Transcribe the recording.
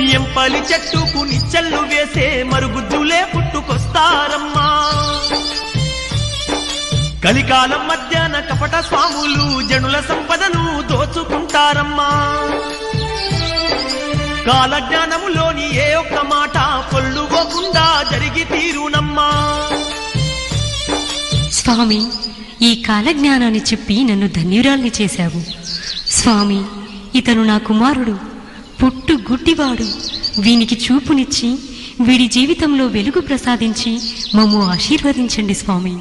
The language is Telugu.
ఎంపలి చెట్టుకు నిచ్చెళ్ళు వేసే మరుగుజ్జులే పుట్టుకొస్తారమ్మా. కలికాలం మధ్యాహ్న కపట స్వాములు జనుల సంపదను దోచుకుంటారమ్మా. కాలజ్ఞానములోని ఏ ఒక్క మాట పొల్లుపోకుండా జరిగి తీరునమ్మా. స్వామి, ఈ కాలజ్ఞానాన్ని చెప్పి నన్ను ధన్యురాల్ని చేశావు. స్వామి, ఇతను నా కుమారుడు, పుట్టు గుడ్డివాడు. వీనికి చూపునిచ్చి వీడి జీవితంలో వెలుగు ప్రసాదించి మమ్ము ఆశీర్వదించండి స్వామి.